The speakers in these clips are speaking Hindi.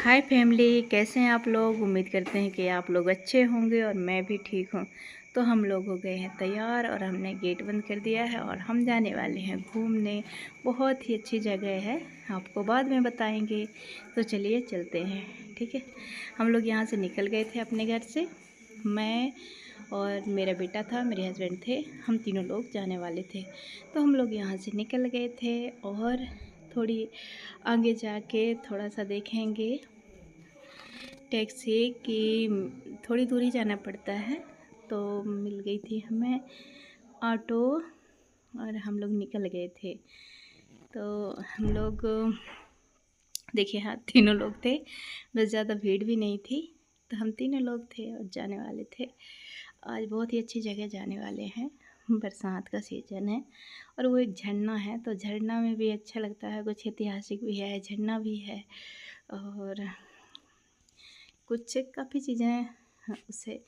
हाय फैमिली, कैसे हैं आप लोग। उम्मीद करते हैं कि आप लोग अच्छे होंगे और मैं भी ठीक हूँ। तो हम लोग हो गए हैं तैयार और हमने गेट बंद कर दिया है और हम जाने वाले हैं घूमने। बहुत ही अच्छी जगह है, आपको बाद में बताएंगे। तो चलिए चलते हैं, ठीक है। हम लोग यहाँ से निकल गए थे अपने घर से। मैं और मेरा बेटा था, मेरे हस्बैंड थे, हम तीनों लोग जाने वाले थे। तो हम लोग यहाँ से निकल गए थे और थोड़ी आगे जाके थोड़ा सा देखेंगे। टैक्सी की थोड़ी दूरी जाना पड़ता है, तो मिल गई थी हमें ऑटो और हम लोग निकल गए थे। तो हम लोग देखिए, हाँ, तीनों लोग थे, बस ज़्यादा भीड़ भी नहीं थी। तो हम तीनों लोग थे और जाने वाले थे। आज बहुत ही अच्छी जगह जाने वाले हैं। बरसात का सीज़न है और वो एक झरना है, तो झरना में भी अच्छा लगता है। कुछ ऐतिहासिक भी है, झरना भी है और कुछ काफ़ी चीज़ें उससे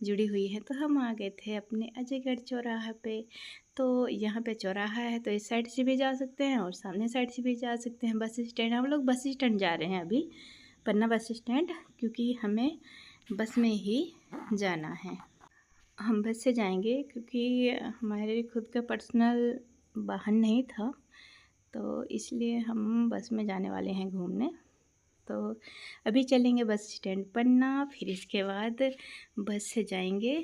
जुड़ी हुई हैं। तो हम आ गए थे अपने अजयगढ़ चौराहा पे। तो यहाँ पे चौराहा है, तो इस साइड से भी जा सकते हैं और सामने साइड से भी जा सकते हैं। बस स्टैंड, हम लोग बस स्टैंड जा रहे हैं अभी, पन्ना बस स्टैंड, क्योंकि हमें बस में ही जाना है। हम बस से जाएंगे क्योंकि हमारे खुद का पर्सनल वाहन नहीं था, तो इसलिए हम बस में जाने वाले हैं घूमने। तो अभी चलेंगे बस स्टैंड पन्ना, फिर इसके बाद बस से जाएंगे,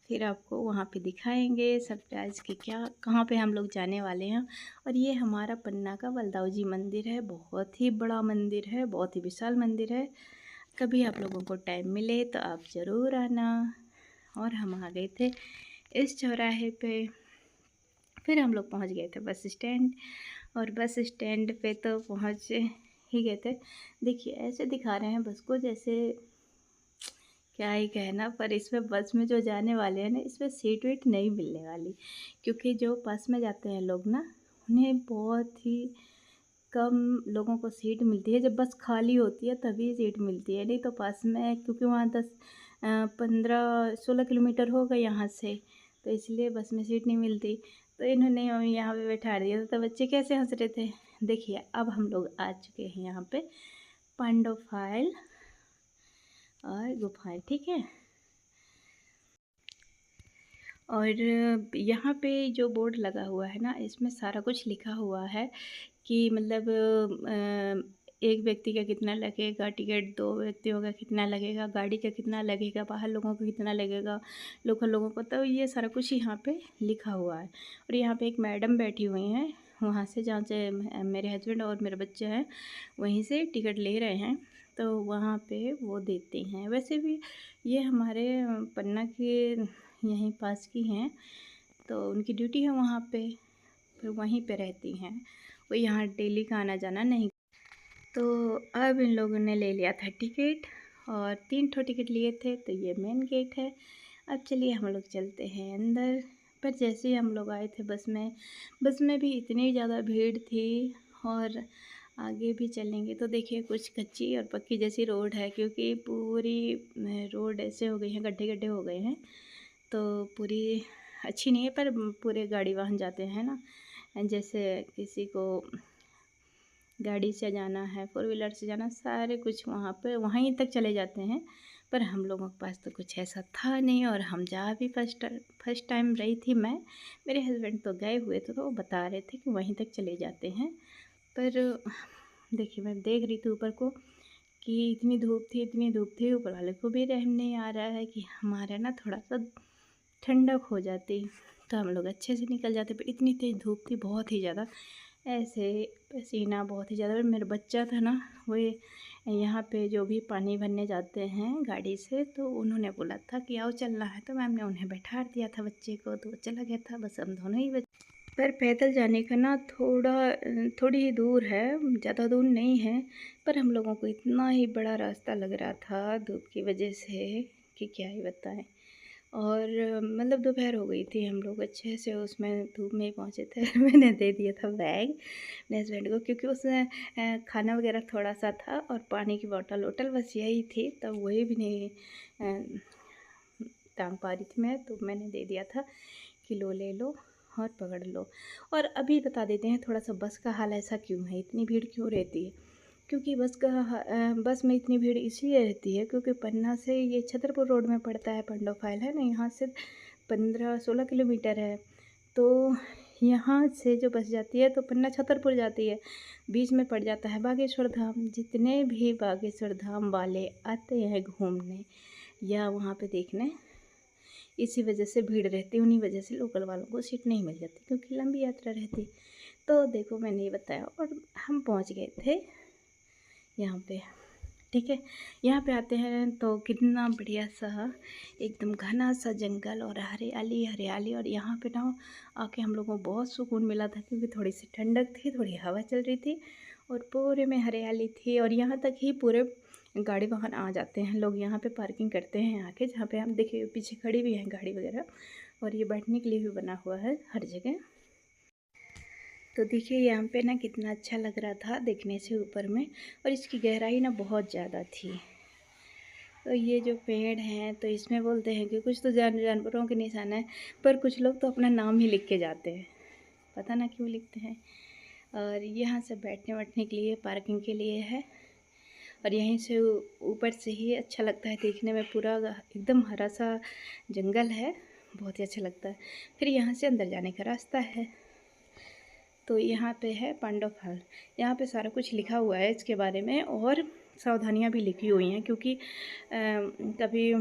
फिर आपको वहाँ पे दिखाएंगे सरप्राइज़ कि क्या कहाँ पे हम लोग जाने वाले हैं। और ये हमारा पन्ना का बलदाऊ जी मंदिर है। बहुत ही बड़ा मंदिर है, बहुत ही विशाल मंदिर है। कभी आप लोगों को टाइम मिले तो आप ज़रूर आना। और हम आ गए थे इस चौराहे पे। फिर हम लोग पहुँच गए थे बस स्टैंड, और बस स्टैंड पे तो पहुँच ही गए थे। देखिए, ऐसे दिखा रहे हैं बस को, जैसे क्या ही कहना, पर इसमें बस में जो जाने वाले हैं ना, इसमें सीट वीट नहीं मिलने वाली। क्योंकि जो बस में जाते हैं लोग ना, उन्हें बहुत ही कम लोगों को सीट मिलती है। जब बस खाली होती है तभी सीट मिलती है, नहीं तो पास में, क्योंकि वहाँ 15-16 किलोमीटर होगा यहाँ से, तो इसलिए बस में सीट नहीं मिलती। तो इन्होंने हमें यहाँ पे बैठा दिया था, तो बच्चे कैसे हंस रहे थे। देखिए, अब हम लोग आ चुके हैं यहाँ पे पांडव फाइल और गुफाएं, ठीक है। और यहाँ पे जो बोर्ड लगा हुआ है ना, इसमें सारा कुछ लिखा हुआ है कि मतलब एक व्यक्ति का कितना लगेगा टिकट, 2 व्यक्तियों का कितना लगेगा, गाड़ी का कितना लगेगा, बाहर लोगों का कितना लगेगा, लोकल लोगों को, तो ये सारा कुछ यहाँ पे लिखा हुआ है। और यहाँ पे एक मैडम बैठी हुई हैं, वहाँ से जहाँ से मेरे हस्बैंड और मेरे बच्चे हैं, वहीं से टिकट ले रहे हैं, तो वहाँ पे वो देते हैं। वैसे भी ये हमारे पन्ना के यहीं पास की हैं, तो उनकी ड्यूटी है वहाँ पे, फिर वहीं पे रहती हैं वो, यहाँ डेली का आना जाना नहीं। तो अब इन लोगों ने ले लिया था टिकट, और 3 ठो टिकट लिए थे, तो ये मेन गेट है। अब चलिए हम लोग चलते हैं अंदर। पर जैसे ही हम लोग आए थे बस में भी इतनी ज़्यादा भीड़ थी। और आगे भी चलेंगे तो देखिए, कुछ कच्ची और पक्की जैसी रोड है, क्योंकि पूरी रोड ऐसे हो गई हैं, गड्ढे गड्ढे हो गए हैं, तो पूरी अच्छी नहीं है। पर पूरे गाड़ी वाहन जाते हैं ना, जैसे किसी को गाड़ी से जाना है, 4 व्हीलर से जाना, सारे कुछ वहाँ पे वहीं तक चले जाते हैं। पर हम लोगों के पास तो कुछ ऐसा था नहीं, और हम जा भी फर्स्ट टाइम रही थी मैं। मेरे हस्बैंड तो गए हुए थे, तो वो बता रहे थे कि वहीं तक चले जाते हैं। पर देखिए, मैं देख रही थी ऊपर को कि इतनी धूप थी, ऊपर वाले को भी रहम नहीं आ रहा है कि हमारा ना थोड़ा सा ठंडक हो जाती, तो हम लोग अच्छे से निकल जाते। पर इतनी तेज़ धूप थी, बहुत ही ज़्यादा, ऐसे पसीना बहुत ही ज़्यादा। मेरा बच्चा था ना, वो यहाँ पे जो भी पानी भरने जाते हैं गाड़ी से, तो उन्होंने बोला था कि आओ चलना है, तो मैम ने उन्हें बैठा दिया था बच्चे को, तो वो चला गया था। बस हम दोनों ही बच्चे। पर पैदल जाने का ना थोड़ी ही दूर है, ज़्यादा दूर नहीं है। पर हम लोगों को इतना ही बड़ा रास्ता लग रहा था धूप की वजह से कि क्या ही बताएं। और मतलब दोपहर हो गई थी, हम लोग अच्छे से उसमें धूप में ही पहुँचे थे। मैंने दे दिया था बैग अपने हस्बैंड को, क्योंकि उसमें खाना वगैरह थोड़ा सा था और पानी की बोतल वोटल बस यही थी, तब वही भी नहीं टांग पा रही थी मैं, तो मैंने दे दिया था कि लो, ले लो और पकड़ लो। और अभी बता देते हैं थोड़ा सा बस का हाल ऐसा क्यों है, इतनी भीड़ क्यों रहती है। क्योंकि बस में इतनी भीड़ इसलिए रहती है क्योंकि पन्ना से ये छतरपुर रोड में पड़ता है, पंडोफाइल है ना, यहाँ से 15-16 किलोमीटर है। तो यहाँ से जो बस जाती है तो पन्ना छतरपुर जाती है, बीच में पड़ जाता है बागेश्वर धाम। जितने भी बागेश्वर धाम वाले आते हैं घूमने या वहाँ पे देखने, इसी वजह से भीड़ रहती है, उन्हीं वजह से लोकल वालों को सीट नहीं मिल जाती क्योंकि लंबी यात्रा रहती। तो देखो मैंने ये बताया और हम पहुँच गए थे यहाँ पे, ठीक है। यहाँ पे आते हैं तो कितना बढ़िया सा एकदम घना सा जंगल और हरियाली हरियाली, और यहाँ पे ना आके हम लोगों को बहुत सुकून मिला था क्योंकि थोड़ी सी ठंडक थी, थोड़ी हवा चल रही थी और पूरे में हरियाली थी। और यहाँ तक ही पूरे गाड़ी वाहन आ जाते हैं, लोग यहाँ पे पार्किंग करते हैं आके, जहाँ पे हम देखिए पीछे खड़ी भी हैं गाड़ी वगैरह, और ये बैठने के लिए भी बना हुआ है हर जगह। तो देखिए यहाँ पे ना कितना अच्छा लग रहा था देखने से ऊपर में, और इसकी गहराई ना बहुत ज़्यादा थी। तो ये जो पेड़ हैं तो इसमें बोलते हैं कि कुछ तो जानवरों के निशान है, पर कुछ लोग तो अपना नाम ही लिख के जाते हैं, पता ना क्यों लिखते हैं। और यहाँ से बैठने बैठने के लिए पार्किंग के लिए है, और यहीं से ऊपर से ही अच्छा लगता है देखने में, पूरा एकदम हरा सा जंगल है, बहुत ही अच्छा लगता है। फिर यहाँ से अंदर जाने का रास्ता है। तो यहाँ पे है पांडवफाल, यहाँ पे सारा कुछ लिखा हुआ है इसके बारे में, और सावधानियाँ भी लिखी हुई हैं क्योंकि कभी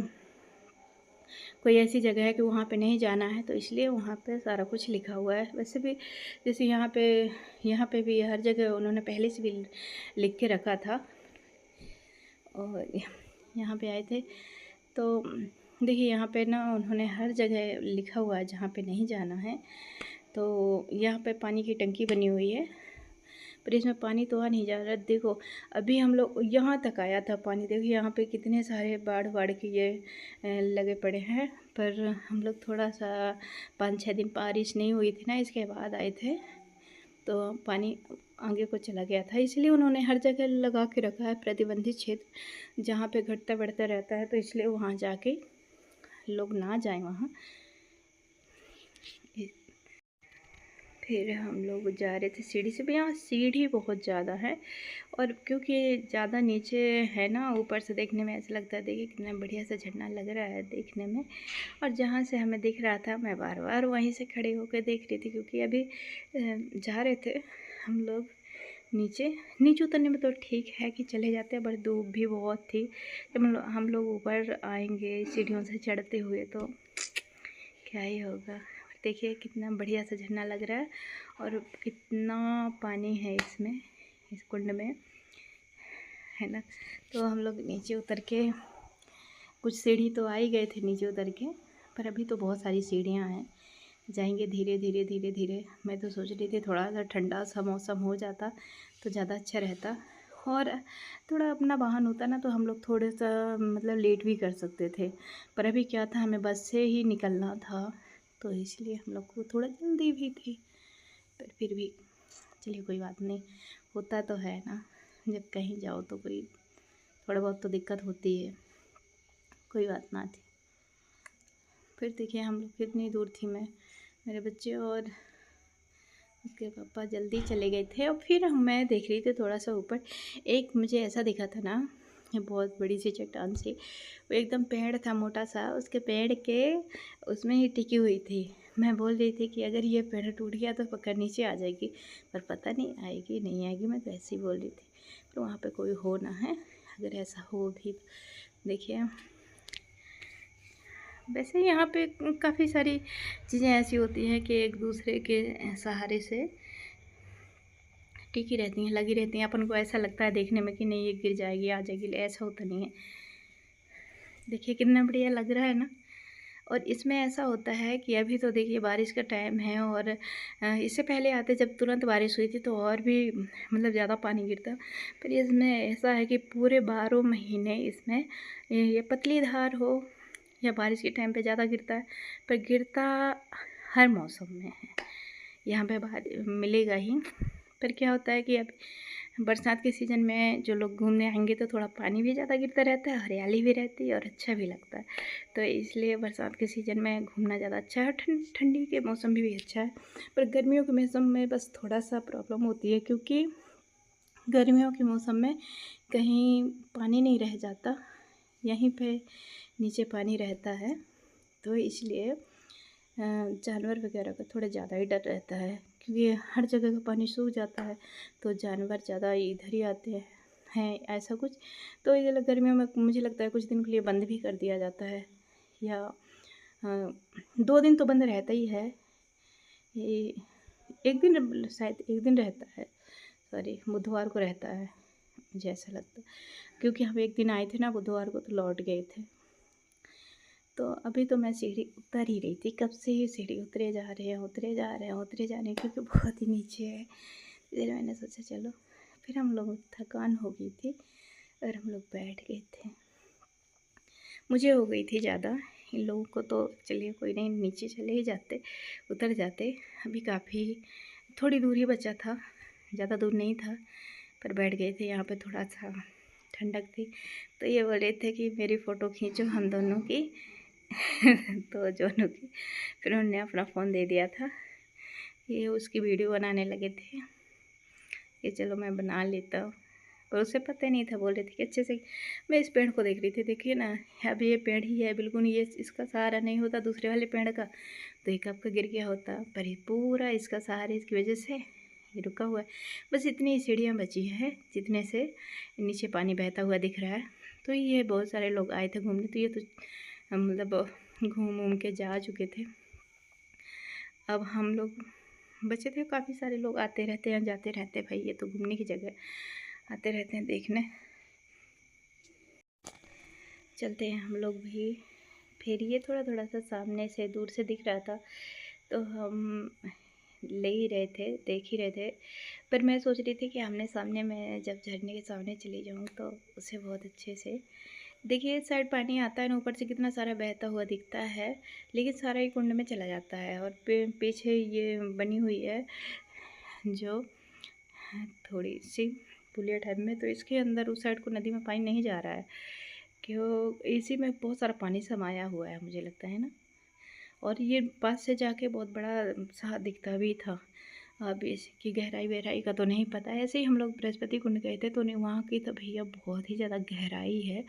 कोई ऐसी जगह है कि वहाँ पे नहीं जाना है, तो इसलिए वहाँ पे सारा कुछ लिखा हुआ है। वैसे भी जैसे यहाँ पे भी हर जगह उन्होंने पहले से भी लिख के रखा था। और यहाँ पे आए थे तो देखिए यहाँ पे ना उन्होंने हर जगह लिखा हुआ है जहाँ पे नहीं जाना है। तो यहाँ पे पानी की टंकी बनी हुई है, पर इसमें पानी तो आ नहीं जा रहा। देखो अभी हम लोग यहाँ तक आया था पानी, देखो यहाँ पे कितने सारे बाढ़ के ये लगे पड़े हैं। पर हम लोग थोड़ा सा 5-6 दिन बारिश नहीं हुई थी ना, इसके बाद आए थे तो पानी आगे को चला गया था, इसलिए उन्होंने हर जगह लगा के रखा है प्रतिबंधित क्षेत्र, जहाँ पे घटता बढ़ता रहता है, तो इसलिए वहाँ जाके लोग ना जाएं वहाँ। फिर हम लोग जा रहे थे सीढ़ी से भी, यहाँ सीढ़ी बहुत ज़्यादा है, और क्योंकि ज़्यादा नीचे है ना, ऊपर से देखने में ऐसा लगता है, देखिए कितना बढ़िया सा झरना लग रहा है देखने में। और जहाँ से हमें दिख रहा था मैं बार बार वहीं से खड़े होकर देख रही थी, क्योंकि अभी जा रहे थे हम लोग नीचे उतरने में तो ठीक है कि चले जाते हैं, पर धूप भी बहुत थी। जब हम लोग ऊपर आएंगे सीढ़ियों से चढ़ते हुए तो क्या ही होगा। देखिए कितना बढ़िया सा झरना लग रहा है, और कितना पानी है इसमें, इस कुंड में, है ना। तो हम लोग नीचे उतर के, कुछ सीढ़ी तो आ ही गए थे नीचे उतर के, पर अभी तो बहुत सारी सीढ़ियाँ हैं, जाएंगे धीरे धीरे धीरे धीरे। मैं तो सोच रही थी थोड़ा सा ठंडा सा मौसम हो जाता तो ज़्यादा अच्छा रहता, और थोड़ा अपना वाहन होता ना तो हम लोग थोड़ा सा मतलब लेट भी कर सकते थे। पर अभी क्या था, हमें बस से ही निकलना था, तो इसलिए हम लोग को थोड़ा जल्दी भी थी। पर फिर भी चलिए कोई बात नहीं, होता तो है ना, जब कहीं जाओ तो कोई थोड़ा बहुत तो दिक्कत होती है, कोई बात ना थी। फिर देखिए हम लोग कितनी दूर थी, मैं, मेरे बच्चे और उसके पापा जल्दी चले गए थे। और फिर मैं देख रही थी थोड़ा सा ऊपर, एक मुझे ऐसा दिखा था ना, ये बहुत बड़ी सी चट्टान सी, वो एकदम पेड़ था मोटा सा, उसके पेड़ के उसमें ही टिकी हुई थी। मैं बोल रही थी कि अगर ये पेड़ टूट गया तो पकड़ नीचे आ जाएगी, पर पता नहीं आएगी नहीं आएगी, मैं तो ऐसे ही बोल रही थी। पर वहाँ पे कोई हो ना है, अगर ऐसा हो भी देखिए। वैसे यहाँ पे काफ़ी सारी चीज़ें ऐसी होती हैं कि एक दूसरे के सहारे से टिकी रहती हैं, लगी रहती हैं। अपन को ऐसा लगता है देखने में कि नहीं ये गिर जाएगी आ जाएगी, ऐसा होता नहीं है। देखिए कितना बढ़िया लग रहा है ना। और इसमें ऐसा होता है कि अभी तो देखिए बारिश का टाइम है, और इससे पहले आते जब तुरंत बारिश हुई थी तो और भी मतलब ज़्यादा पानी गिरता। पर इसमें ऐसा है कि पूरे 12 महीने इसमें ये पतली धार हो या बारिश के टाइम पे ज़्यादा गिरता है, पर गिरता हर मौसम में है, यहाँ पे बाहर मिलेगा ही। पर क्या होता है कि अब बरसात के सीज़न में जो लोग घूमने आएंगे तो थोड़ा पानी भी ज़्यादा गिरता रहता है, हरियाली भी रहती है और अच्छा भी लगता है। तो इसलिए बरसात के सीज़न में घूमना ज़्यादा अच्छा है। ठंडी के मौसम में भी अच्छा है, पर गर्मियों के मौसम में बस थोड़ा सा प्रॉब्लम होती है, क्योंकि गर्मियों के मौसम में कहीं पानी नहीं रह जाता, यहीं पे नीचे पानी रहता है, तो इसलिए जानवर वगैरह का थोड़ा ज़्यादा ही डर रहता है, क्योंकि हर जगह का पानी सूख जाता है तो जानवर ज़्यादा इधर ही आते हैं ऐसा कुछ। तो ये गर्मियों में मुझे लगता है कुछ दिन के लिए बंद भी कर दिया जाता है, या 2 दिन तो बंद रहता ही है। ये एक दिन, शायद एक दिन रहता है, सॉरी बुधवार को रहता है मुझे ऐसा लगता है, क्योंकि हम एक दिन आए थे ना बुधवार को तो लौट गए थे। तो अभी तो मैं सीढ़ी उतर ही रही थी, कब से ही सीढ़ी उतरे जा रहे हैं उतरे जा रहे हैं उतरे जा रहे हैं, क्योंकि बहुत ही नीचे है। इसलिए मैंने सोचा चलो, फिर हम लोग थकान हो गई थी और हम लोग बैठ गए थे। मुझे हो गई थी ज़्यादा, इन लोगों को तो चलिए कोई नहीं, नीचे चले ही जाते, उतर जाते। अभी काफ़ी थोड़ी दूर ही बचा था, ज़्यादा दूर नहीं था, पर बैठ गए थे। यहाँ पे थोड़ा सा ठंडक थी, तो ये बोल रहे थे कि मेरी फ़ोटो खींचो हम दोनों की। तो दोनों की, फिर उन्होंने अपना फ़ोन दे दिया था, ये उसकी वीडियो बनाने लगे थे कि चलो मैं बना लेता हूँ, पर उसे पता नहीं था। बोल रहे थे कि अच्छे से, मैं इस पेड़ को देख रही थी, देखिए ना अभी ये पेड़ ही है बिल्कुल, ये इसका सहारा नहीं होता दूसरे वाले पेड़ का तो ये कब का गिर गया होता, पर ये पूरा इसका सहारा इसकी वजह से ये रुका हुआ है। बस इतनी सीढ़ियाँ बची हैं जितने से नीचे पानी बहता हुआ दिख रहा है। तो ये बहुत सारे लोग आए थे घूमने, तो ये तो मतलब घूम के जा चुके थे। अब हम लोग बचे थे, काफ़ी सारे लोग आते रहते हैं जाते रहते हैं, भाई ये तो घूमने की जगह, आते रहते हैं देखने। चलते हैं हम लोग भी। फिर ये थोड़ा थोड़ा सा सामने से दूर से दिख रहा था, तो हम ले ही रहे थे, देख ही रहे थे। पर मैं सोच रही थी कि आमने सामने मैं जब झरने के सामने चली जाऊँ तो उसे बहुत अच्छे से देखिए, इस साइड पानी आता है ना, ऊपर से कितना सारा बहता हुआ दिखता है, लेकिन सारा ही कुंड में चला जाता है। और पीछे ये बनी हुई है जो थोड़ी सी पुलिया टाइप में, तो इसके अंदर उस साइड को नदी में पानी नहीं जा रहा है, क्यों इसी में बहुत सारा पानी समाया हुआ है मुझे लगता है ना। और ये पास से जाके बहुत बड़ा सा दिखता भी था। अब इसकी गहराई वहराई का तो नहीं पता। ऐसे ही हम लोग बृहस्पति कुंड गए थे, तो नहीं वहाँ की तो भैया बहुत ही ज़्यादा गहराई है।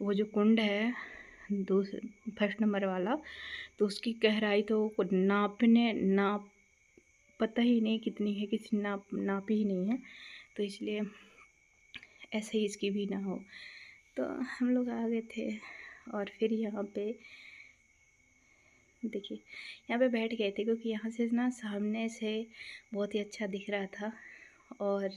वो जो कुंड है फर्स्ट नंबर वाला, तो उसकी गहराई तो नाप पता ही नहीं कितनी है, किसी नापी ही नहीं है। तो इसलिए ऐसे ही इसकी भी ना हो। तो हम लोग आ गए थे और फिर यहाँ पे देखिए, यहाँ पे बैठ गए थे, क्योंकि यहाँ से ना सामने से बहुत ही अच्छा दिख रहा था और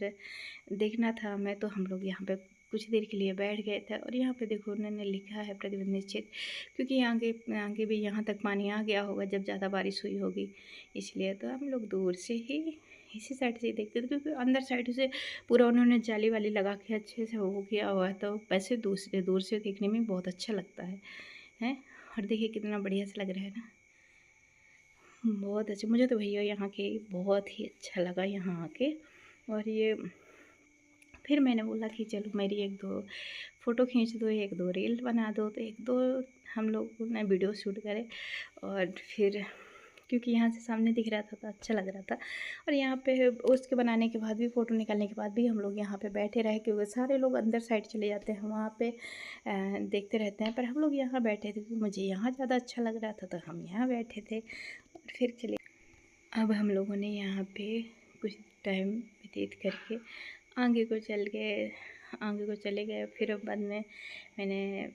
देखना था हमें। तो हम लोग यहाँ पे कुछ देर के लिए बैठ गए थे। और यहाँ पे देखो उन्होंने लिखा है प्रतिबंधित क्षेत्र, क्योंकि आगे भी यहाँ तक पानी आ गया होगा जब ज़्यादा बारिश हुई होगी, इसलिए तो हम लोग दूर से ही इसी साइड से ही देखते थे, क्योंकि अंदर साइड से पूरा उन्होंने जाली वाली लगा के अच्छे से हो गया हुआ है, तो वैसे दूर से देखने में बहुत अच्छा लगता है। और देखिए कितना बढ़िया से लग रहा है ना, बहुत अच्छा। मुझे तो भैया यहाँ के बहुत ही अच्छा लगा यहाँ आके। और ये फिर मैंने बोला कि चलो मेरी 1-2 फ़ोटो खींच दो, 1-2 रील बना दो, तो 1-2 हम लोग ने वीडियो शूट करे। और फिर क्योंकि यहाँ से सामने दिख रहा था तो अच्छा लग रहा था। और यहाँ पे उसके बनाने के बाद भी, फ़ोटो निकालने के बाद भी हम लोग यहाँ पे बैठे रहे, क्योंकि सारे लोग अंदर साइड चले जाते हैं वहाँ पे देखते रहते हैं, पर हम लोग यहाँ बैठे थे, क्योंकि मुझे यहाँ ज़्यादा अच्छा लग रहा था तो हम यहाँ बैठे थे। और फिर चले, अब हम लोगों ने यहाँ पे कुछ टाइम व्यतीत करके आगे को चले गए। फिर बाद में मैंने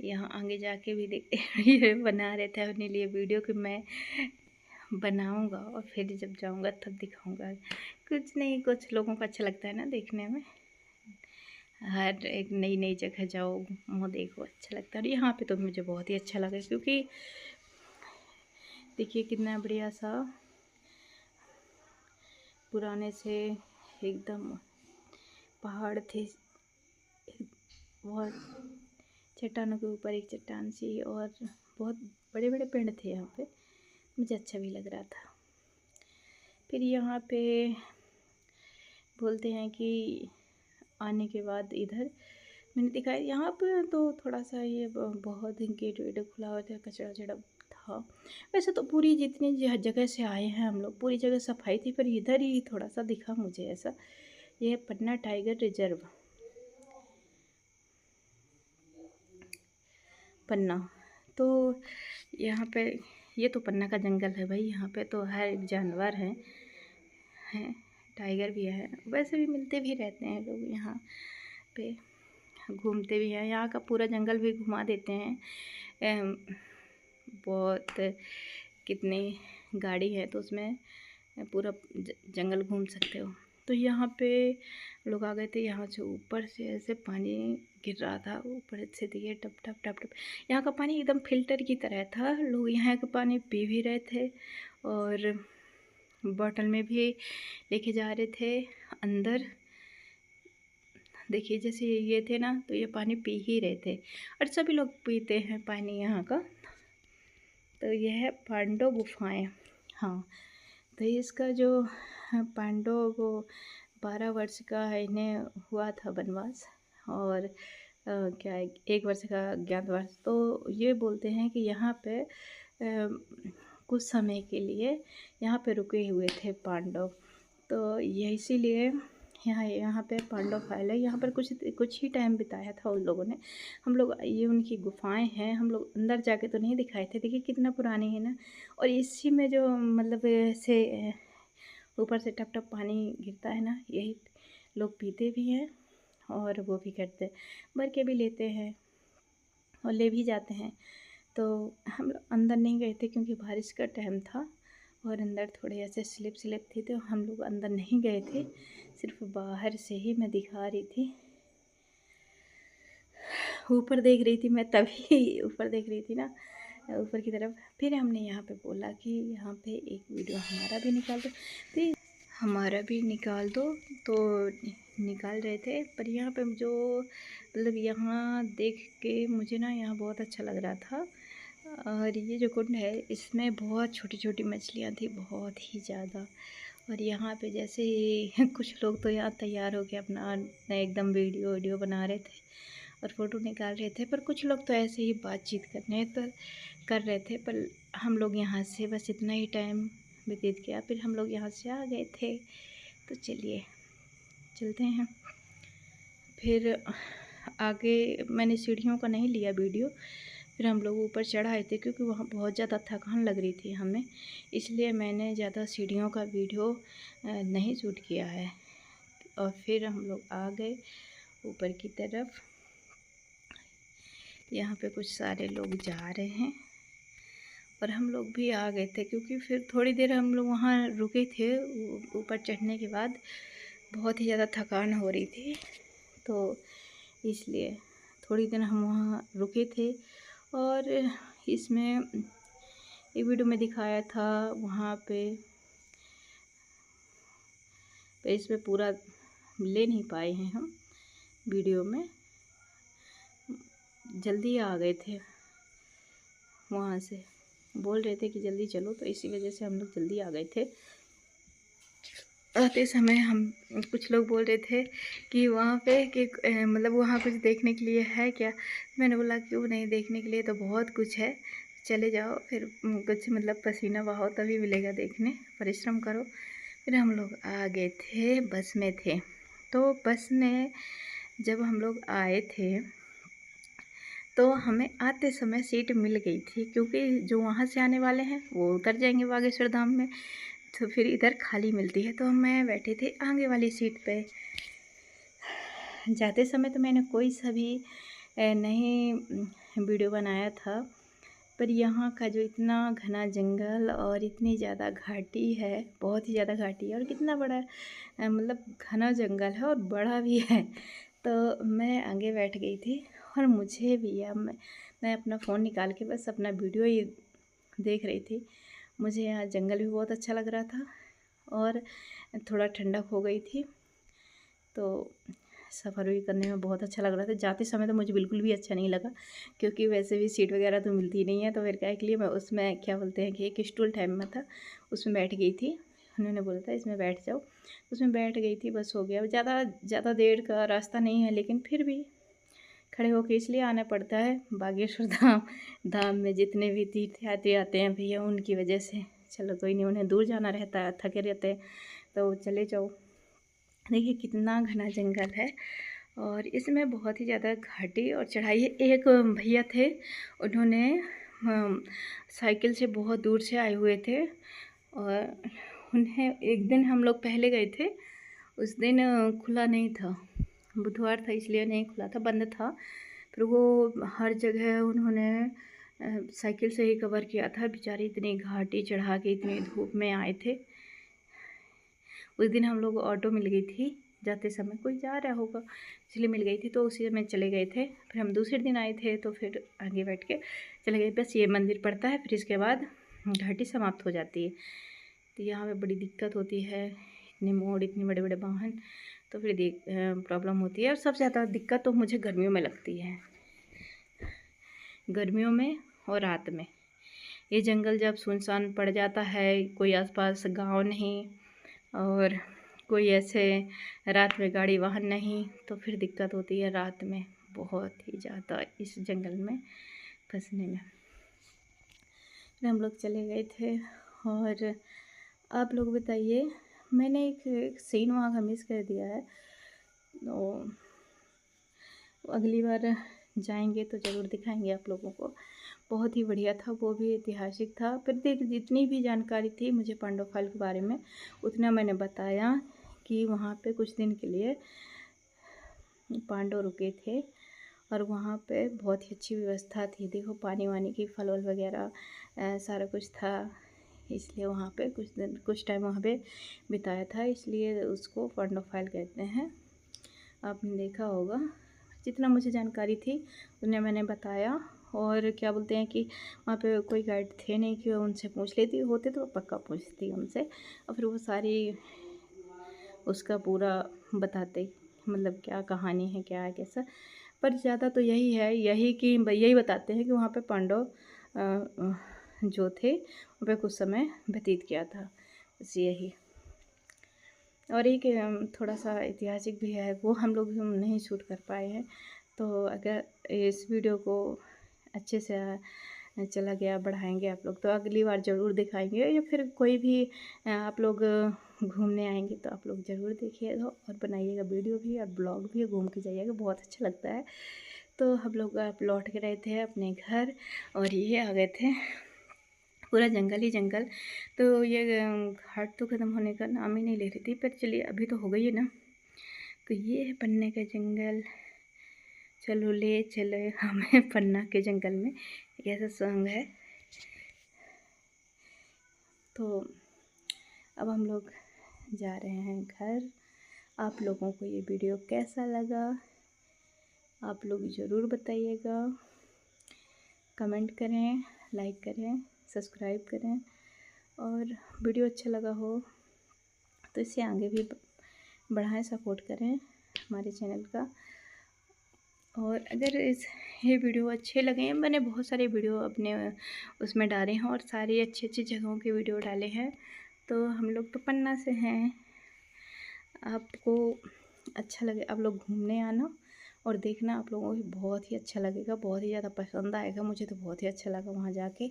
यहाँ आगे जाके भी देख ये बना रहे थे अपने लिए वीडियो कि मैं बनाऊँगा और फिर जब जाऊँगा तब दिखाऊँगा। कुछ नहीं, कुछ लोगों को अच्छा लगता है ना देखने में, हर एक नई नई जगह जाओ वो देखो अच्छा लगता है। और यहाँ पे तो मुझे बहुत ही अच्छा लगा, क्योंकि देखिए कितना बढ़िया सा पुराने से एकदम पहाड़ थे, बहुत चट्टानों के ऊपर एक चट्टान सी, और बहुत बड़े बड़े पेड़ थे यहाँ पे, मुझे अच्छा भी लग रहा था। फिर यहाँ पे बोलते हैं कि आने के बाद इधर मैंने दिखाया, यहाँ पे तो थोड़ा सा ये बहुत गेट वेट खुला हुआ था, कचरा वचड़ा था। वैसे तो पूरी जितनी जगह से आए हैं हम लोग, पूरी जगह सफाई थी, पर इधर ही थोड़ा सा दिखा मुझे ऐसा, ये है पन्ना टाइगर रिजर्व पन्ना। तो यहाँ पे ये तो पन्ना का जंगल है भाई, यहाँ पे तो हर एक जानवर हैं, टाइगर भी है, वैसे भी मिलते भी रहते हैं लोग यहाँ पे, घूमते भी हैं। यहाँ का पूरा जंगल भी घुमा देते हैं। बहुत कितनी गाड़ी है तो उसमें पूरा जंगल घूम सकते हो। तो यहाँ पे लोग आ गए थे, यहाँ से ऊपर से ऐसे पानी गिर रहा था, ऊपर से दिए टप टप टप टप। यहाँ का पानी एकदम फिल्टर की तरह था, लोग यहाँ का पानी पी भी रहे थे और बॉटल में भी लेके जा रहे थे अंदर। देखिए जैसे ये थे ना, तो ये पानी पी ही रहे थे और सभी लोग पीते हैं पानी यहाँ का। तो यह है पांडव गुफाएं। हाँ, तो इसका जो पांडव को 12 वर्ष का इन्हें हुआ था वनवास और क्या 1 वर्ष का ज्ञातवास। तो ये बोलते हैं कि यहाँ पे कुछ समय के लिए यहाँ पे रुके हुए थे पांडव। तो ये इसीलिए यहाँ पे पांडव फाइल है। यहाँ पर कुछ ही टाइम बिताया था उन लोगों ने। हम लोग ये उनकी गुफाएं हैं, हम लोग अंदर जाके तो नहीं दिखाए थे। देखिए कितना पुरानी है ना। और इसी में जो मतलब ऐसे ऊपर से टप टप पानी गिरता है ना, यही लोग पीते भी हैं और वो भी करते, भर के भी लेते हैं और ले भी जाते हैं। तो हम लोग अंदर नहीं गए थे क्योंकि बारिश का टाइम था और अंदर थोड़े ऐसे स्लिप थी, तो हम लोग अंदर नहीं गए थे, सिर्फ बाहर से ही मैं दिखा रही थी। ऊपर देख रही थी मैं, तभी ऊपर देख रही थी ना, ऊपर की तरफ। फिर हमने यहाँ पे बोला कि यहाँ पे एक वीडियो हमारा भी निकाल दो, तो हमारा भी निकाल दो। तो निकाल रहे थे, पर यहाँ पे जो मतलब यहाँ देख के मुझे ना यहाँ बहुत अच्छा लग रहा था। और ये जो कुंड है इसमें बहुत छोटी छोटी मछलियाँ थी, बहुत ही ज़्यादा। और यहाँ पे जैसे कुछ लोग तो यहाँ तैयार हो के अपना एकदम वीडियो बना रहे थे और फ़ोटो निकाल रहे थे, पर कुछ लोग तो ऐसे ही बातचीत कर रहे थे। पर हम लोग यहाँ से बस इतना ही टाइम व्यतीत किया, फिर हम लोग यहाँ से आ गए थे। तो चलिए चलते हैं। फिर आगे मैंने सीढ़ियों का नहीं लिया वीडियो, फिर हम लोग ऊपर चढ़ाए थे क्योंकि वहाँ बहुत ज़्यादा थकान लग रही थी हमें, इसलिए मैंने ज़्यादा सीढ़ियों का वीडियो नहीं शूट किया है। और फिर हम लोग आ गए ऊपर की तरफ। यहाँ पे कुछ सारे लोग जा रहे हैं और हम लोग भी आ गए थे क्योंकि फिर थोड़ी देर हम लोग वहाँ रुके थे। ऊपर चढ़ने के बाद बहुत ही ज़्यादा थकान हो रही थी, तो इसलिए थोड़ी देर हम वहाँ रुके थे। और इसमें एक वीडियो में दिखाया था वहाँ पे इसमें पूरा ले नहीं पाए हैं हम वीडियो में, जल्दी आ गए थे वहाँ से, बोल रहे थे कि जल्दी चलो, तो इसी वजह से हम लोग जल्दी आ गए थे। आते समय हम कुछ लोग बोल रहे थे कि वहाँ पे कि मतलब वहाँ कुछ देखने के लिए है क्या। मैंने बोला क्यों नहीं, देखने के लिए तो बहुत कुछ है, चले जाओ। फिर कुछ मतलब पसीना बहाओ तभी मिलेगा देखने, परिश्रम करो। फिर हम लोग आ गए थे, बस में थे। तो बस में जब हम लोग आए थे तो हमें आते समय सीट मिल गई थी, क्योंकि जो वहाँ से आने वाले हैं वो उतर जाएंगे बागेश्वर धाम में, तो फिर इधर खाली मिलती है। तो मैं बैठी थी आगे वाली सीट पे। जाते समय तो मैंने कोई सा भी नहीं वीडियो बनाया था, पर यहाँ का जो इतना घना जंगल और इतनी ज़्यादा घाटी है, बहुत ही ज़्यादा घाटी है और कितना बड़ा मतलब घना जंगल है और बड़ा भी है। तो मैं आगे बैठ गई थी और मुझे भी अब मैं अपना फ़ोन निकाल के बस अपना वीडियो ही देख रही थी। मुझे यहाँ जंगल भी बहुत अच्छा लग रहा था और थोड़ा ठंडक हो गई थी, तो सफ़र भी करने में बहुत अच्छा लग रहा था। जाते समय तो मुझे बिल्कुल भी अच्छा नहीं लगा, क्योंकि वैसे भी सीट वगैरह तो मिलती नहीं है, तो फिर क्या के लिए मैं उसमें क्या बोलते हैं कि एक स्टूल टाइम में था, उसमें बैठ गई थी। उन्होंने बोला था इसमें बैठ जाओ, उसमें बैठ गई थी, बस हो गया। ज़्यादा देर का रास्ता नहीं है, लेकिन फिर भी खड़े होकर इसलिए आना पड़ता है बागेश्वर धाम में जितने भी तीर्थयात्री आते हैं भैया, उनकी वजह से। चलो कोई नहीं, उन्हें दूर जाना रहता है, थके रहते हैं, तो चले जाओ। देखिए कितना घना जंगल है और इसमें बहुत ही ज़्यादा घाटी और चढ़ाई है। एक भैया थे, उन्होंने साइकिल से बहुत दूर से आए हुए थे और उन्हें एक दिन हम लोग पहले गए थे, उस दिन खुला नहीं था, बुधवार था इसलिए नहीं खुला था, बंद था। फिर वो हर जगह उन्होंने साइकिल से ही कवर किया था। बेचारे इतनी घाटी चढ़ा के इतनी धूप में आए थे। उस दिन हम लोग ऑटो मिल गई थी, जाते समय कोई जा रहा होगा इसलिए मिल गई थी, तो उसी में चले गए थे। फिर हम दूसरे दिन आए थे तो फिर आगे बैठ के चले गए। बस ये मंदिर पड़ता है, फिर इसके बाद घाटी समाप्त हो जाती है। तो यहाँ पे बड़ी दिक्कत होती है, इतने मोड़, इतने बड़े बड़े वाहन, तो फिर प्रॉब्लम होती है। और सबसे ज़्यादा दिक्कत तो मुझे गर्मियों में लगती है, गर्मियों में और रात में। ये जंगल जब सुनसान पड़ जाता है, कोई आसपास गांव नहीं और कोई ऐसे रात में गाड़ी वाहन नहीं, तो फिर दिक्कत होती है रात में बहुत ही ज़्यादा इस जंगल में फंसने में। फिर हम लोग चले गए थे। और आप लोग बताइए, मैंने एक सीन वहाँ का मिस कर दिया है, तो अगली बार जाएंगे तो ज़रूर दिखाएंगे आप लोगों को। बहुत ही बढ़िया था, वो भी ऐतिहासिक था। फिर देख, जितनी भी जानकारी थी मुझे पांडव फाल के बारे में, उतना मैंने बताया कि वहाँ पे कुछ दिन के लिए पांडव रुके थे और वहाँ पे बहुत ही अच्छी व्यवस्था थी। देखो पानी वानी की, फल वल वगैरह सारा कुछ था, इसलिए वहाँ पे कुछ टाइम वहाँ पे बिताया था, इसलिए उसको पांडव फाल कहते हैं। आपने देखा होगा। जितना मुझे जानकारी थी उन्हें मैंने बताया। और क्या बोलते हैं कि वहाँ पे कोई गाइड थे नहीं कि उनसे पूछ लेती, होते तो पक्का पूछती उनसे, और फिर वो सारी उसका पूरा बताते, मतलब क्या कहानी है, क्या है, कैसा। पर ज़्यादा तो यही है, यही बताते हैं कि वहाँ पे पांडव जो थे वहाँ पे कुछ समय व्यतीत किया था, बस यही। और एक थोड़ा सा ऐतिहासिक भी है, वो हम लोग नहीं शूट कर पाए हैं। तो अगर इस वीडियो को अच्छे से चला गया, बढ़ाएंगे आप लोग, तो अगली बार ज़रूर दिखाएंगे। या फिर कोई भी आप लोग घूमने आएंगे तो आप लोग ज़रूर देखिएगा और बनाइएगा वीडियो भी और ब्लॉग भी, घूम के जाइएगा, बहुत अच्छा लगता है। तो हम लोग लौट के रहे थे अपने घर और ये आ गए थे, पूरा जंगल ही जंगल। तो ये घाट तो ख़त्म होने का नाम ही नहीं ले रही थी, पर चलिए अभी तो हो गई है ना। तो ये है पन्ने का जंगल, चलो ले चले हमें पन्ना के जंगल में, एक ऐसा सॉन्ग है। तो अब हम लोग जा रहे हैं घर। आप लोगों को ये वीडियो कैसा लगा आप लोग ज़रूर बताइएगा, कमेंट करें, लाइक करें, सब्सक्राइब करें। और वीडियो अच्छा लगा हो तो इसे आगे भी बढ़ाएं, सपोर्ट करें हमारे चैनल का। और अगर ये वीडियो अच्छे लगे, मैंने बहुत सारे वीडियो अपने उसमें डाले हैं और सारी अच्छी अच्छी जगहों के वीडियो डाले हैं। तो हम लोग तो पन्ना से हैं, आपको अच्छा लगे आप लोग घूमने आना और देखना, आप लोगों को बहुत ही अच्छा लगेगा, बहुत ही ज़्यादा पसंद आएगा। मुझे तो बहुत ही अच्छा लगा वहाँ जाके,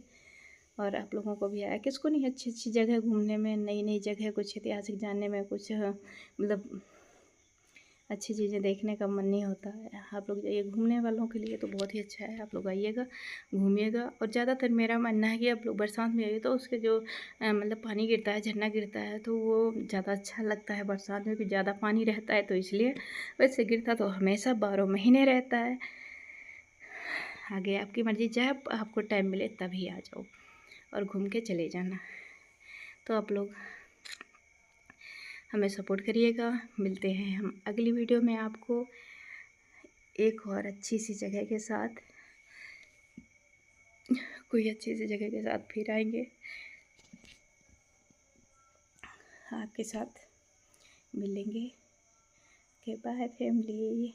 और आप लोगों को भी आया। किसको नहीं अच्छी अच्छी जगह घूमने में, नई नई जगह, कुछ ऐतिहासिक जानने में, कुछ मतलब अच्छी चीज़ें देखने का मन नहीं होता है। आप लोग जाइए, घूमने वालों के लिए तो बहुत ही अच्छा है, आप लोग आइएगा, घूमिएगा। और ज़्यादातर मेरा मानना है कि आप लोग बरसात में आइए, तो उसके जो मतलब पानी गिरता है, झरना गिरता है, तो वो ज़्यादा अच्छा लगता है बरसात में, भी ज़्यादा पानी रहता है तो इसलिए। वैसे गिरता तो हमेशा 12 महीने रहता है। आगे आपकी मर्ज़ी, जब आपको टाइम मिले तभी आ जाओ और घूम के चले जाना। तो आप लोग हमें सपोर्ट करिएगा। मिलते हैं हम अगली वीडियो में आपको एक और अच्छी सी जगह के साथ, कोई अच्छी सी जगह के साथ फिर आएंगे, आपके साथ मिलेंगे। Okay bye family.